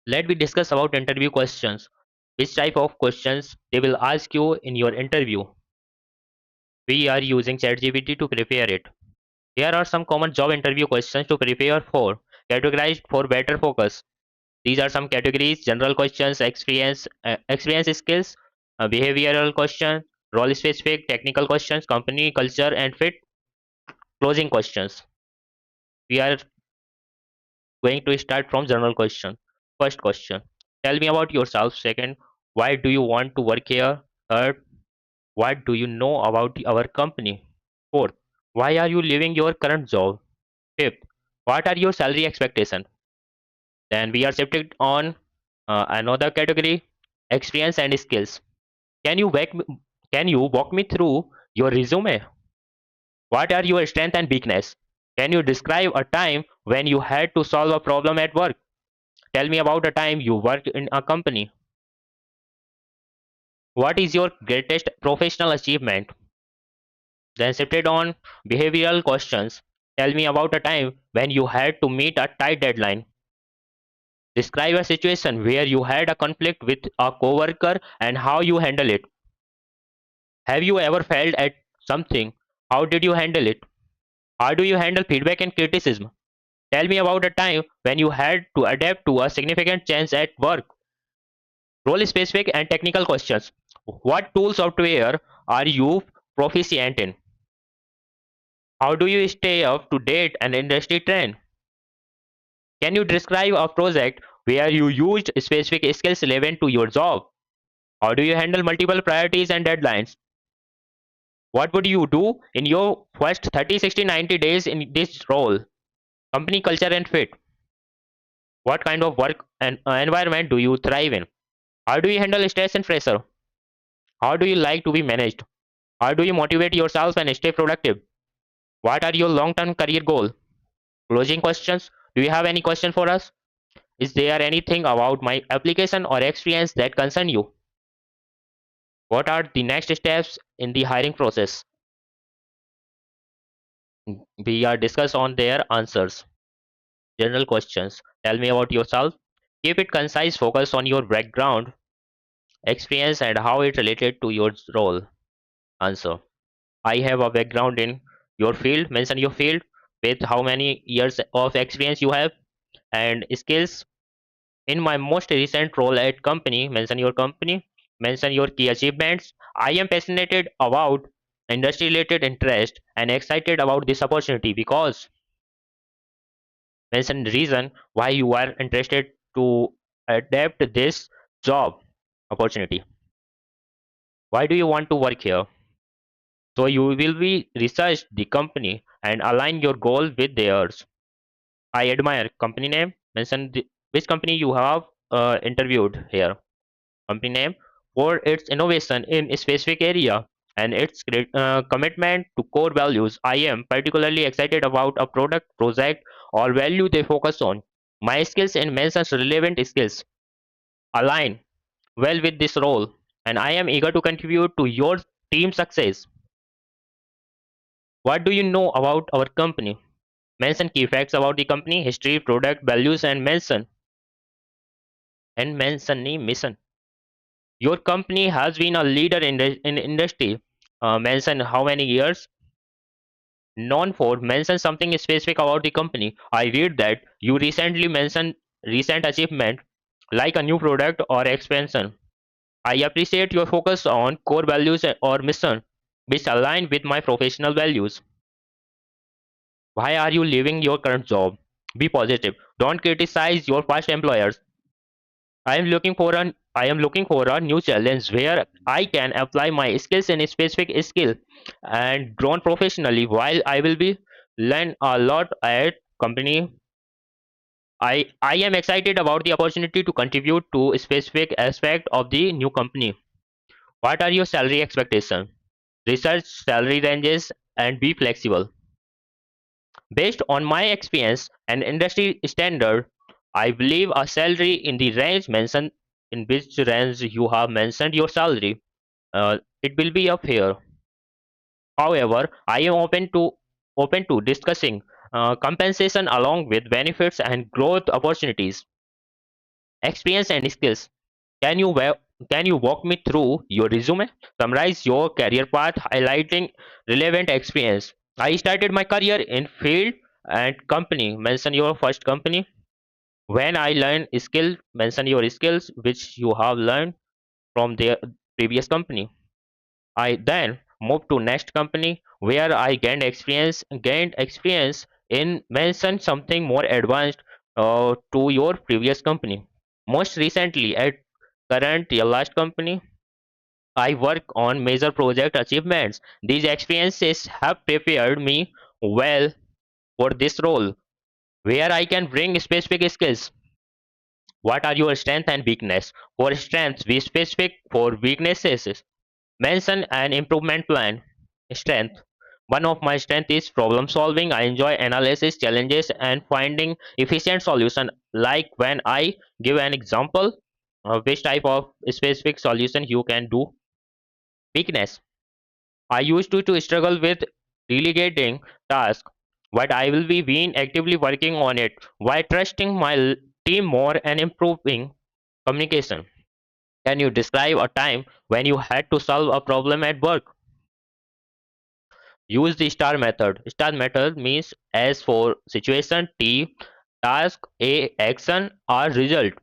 Let me discuss about interview questions. Which type of questions they will ask you in your interview. We are using ChatGPT to prepare it. Here are some common job interview questions to prepare for, categorized for better focus. These are some categories: general questions, experience skills, behavioral question, role specific, technical questions, company culture and fit, closing questions. We are going to start from general question. First question: tell me about yourself. Second: why do you want to work here? Third: what do you know about our company? Fourth: why are you leaving your current job? Fifth: what are your salary expectations? Then we are shifted on another category: experience and skills. Can you walk me, can you walk me through your resume? What are your strengths and weakness? Can you describe a time when you had to solve a problem at work? Tell me about a time you worked in a company. What is your greatest professional achievement? Then shifted on behavioral questions. Tell me about a time when you had to meet a tight deadline. Describe a situation where you had a conflict with a coworker and how you handle it. Have you ever failed at something? How did you handle it? How do you handle feedback and criticism? Tell me about a time when you had to adapt to a significant change at work. Role specific and technical questions. What tool software are you proficient in? How do you stay up to date and industry trend? Can you describe a project where you used specific skills relevant to your job? How do you handle multiple priorities and deadlines? What would you do in your first 30, 60, 90 days in this role? Company culture and fit. What kind of work and environment do you thrive in? How do you handle stress and pressure? How do you like to be managed? How do you motivate yourself and stay productive? What are your long term career goals? Closing questions. Do you have any question for us? Is there anything about my application or experience that concern you? What are the next steps in the hiring process? We are discuss on their answers. General questions. Tell me about yourself. Keep it concise, focus on your background, experience and how it related to your role. Answer. I have a background in your field. Mention your field with how many years of experience you have and skills. In my most recent role at company, mention your company, mention your key achievements. I am passionate about industry related interest and excited about this opportunity because mention the reason why you are interested to adapt this job opportunity. Why do you want to work here? So you will be research the company and align your goal with theirs. I admire company name. Mention which company you have interviewed here. Company name for its innovation in a specific area and its commitment to core values. I am particularly excited about a product, project, or value they focus on. My skills and mentions relevant skills align well with this role, and I am eager to contribute to your team success. What do you know about our company? Mention key facts about the company, history, product, values, and mention the mission. Your company has been a leader in industry. Mention how many years. Known for. Mention something specific about the company. I read that you recently mentioned recent achievement like a new product or expansion. I appreciate your focus on core values or mission which align with my professional values. Why are you leaving your current job? Be positive. Don't criticize your past employers. I am looking for a new challenge where I can apply my skills in a specific skill and grow professionally. While I will be learn a lot at company, I am excited about the opportunity to contribute to a specific aspect of the new company. What are your salary expectations? Research salary ranges and be flexible. Based on my experience and industry standard, I believe a salary in the range mentioned in which range you have mentioned your salary, it will be up here. However, I am open to discussing compensation along with benefits and growth opportunities. Experience and skills. Can you wa- can you walk me through your resume? Summarize your career path, highlighting relevant experience. I started my career in field and company. Mention your first company. When I learned skill, mention your skills which you have learned from their previous company. I then moved to next company where I gained experience in mention something more advanced to your previous company. Most recently at current your last company, I work on major project achievements. These experiences have prepared me well for this role where I can bring specific skills. What are your strengths and weakness? For strengths, be specific. For weaknesses, mention an improvement plan. Strength. One of my strengths is problem solving. I enjoy analysis, challenges, and finding efficient solution. Like when I give an example, which type of specific solution you can do. Weakness. I used to struggle with delegating tasks, but I will be been actively working on it while trusting my team more and improving communication. Can you describe a time when you had to solve a problem at work? Use the star method. Star method means S for situation, T task, A action, R result.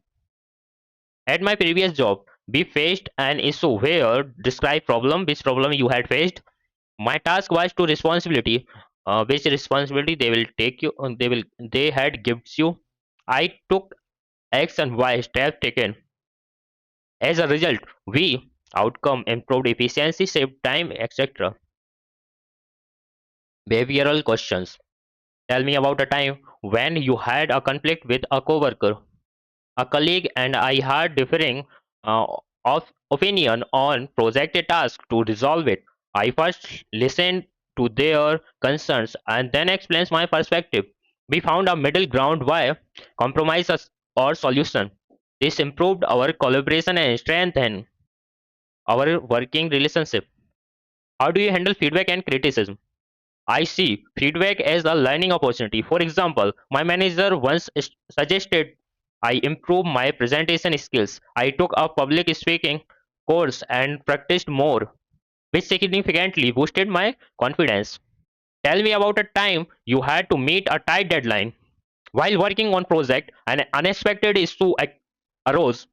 At my previous job, we faced an issue where describe problem, which problem you had faced. My task was to responsibility, which responsibility they will take you, they had gives you. I took X and Y steps taken. As a result, we outcome improved efficiency, saved time, etc. Behavioral questions. Tell me about a time when you had a conflict with a coworker. A colleague and I had differing uh, opinion on projected task. To resolve it, I first listened to their concerns and then explained my perspective. We found a middle ground via compromise or solution. This improved our collaboration and strengthened our working relationship. How do you handle feedback and criticism? I see feedback as a learning opportunity. For example, my manager once suggested I improve my presentation skills. I took a public speaking course and practiced more, which significantly boosted my confidence. Tell me about a time you had to meet a tight deadline. While working on project, an unexpected issue arose,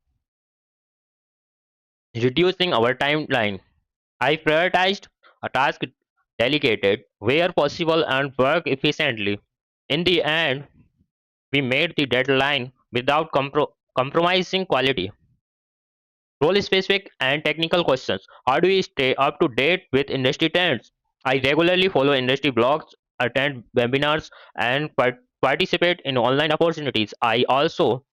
reducing our timeline. I prioritized a task delegated where possible and work efficiently. In the end, we made the deadline without compromising quality. Role specific and technical questions. How do we stay up to date with industry trends? I regularly follow industry blogs, attend webinars, and participate in online opportunities. I also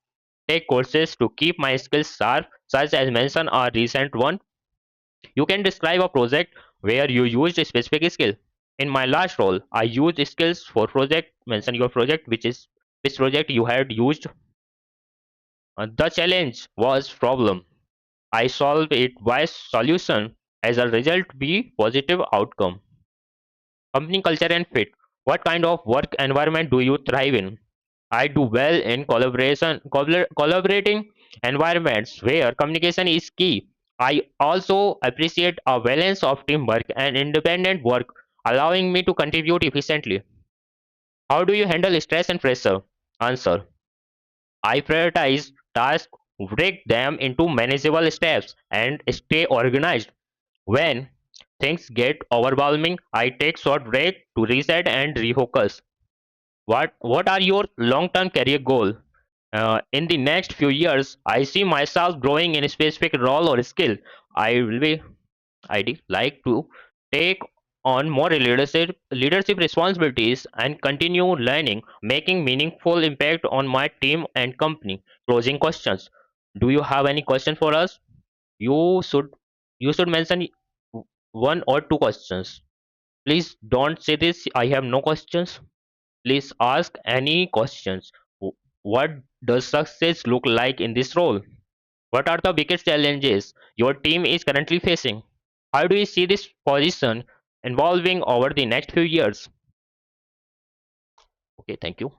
take courses to keep my skills sharp, such as mention a recent one. You can describe a project where you used a specific skill. In my last role, I used skills for project. Mention your project, which project you had used. The challenge was problem. I solved it by solution. As a result, be positive outcome. Company culture and fit. What kind of work environment do you thrive in? I do well in collaborating environments where communication is key. I also appreciate a balance of teamwork and independent work, allowing me to contribute efficiently. How do you handle stress and pressure? Answer. I prioritize tasks, break them into manageable steps, and stay organized. When things get overwhelming, I take short break to reset and refocus. What are your long-term career goals? In the next few years, I see myself growing in a specific role or skill. I will be I'd like to take on more leadership responsibilities and continue learning, making meaningful impact on my team and company. Closing questions. Do you have any question for us? You should you should mention one or two questions. Please don't say this. I have no questions. Please ask any questions. What does success look like in this role? What are the biggest challenges your team is currently facing? How do you see this position evolving over the next few years? Okay, thank you.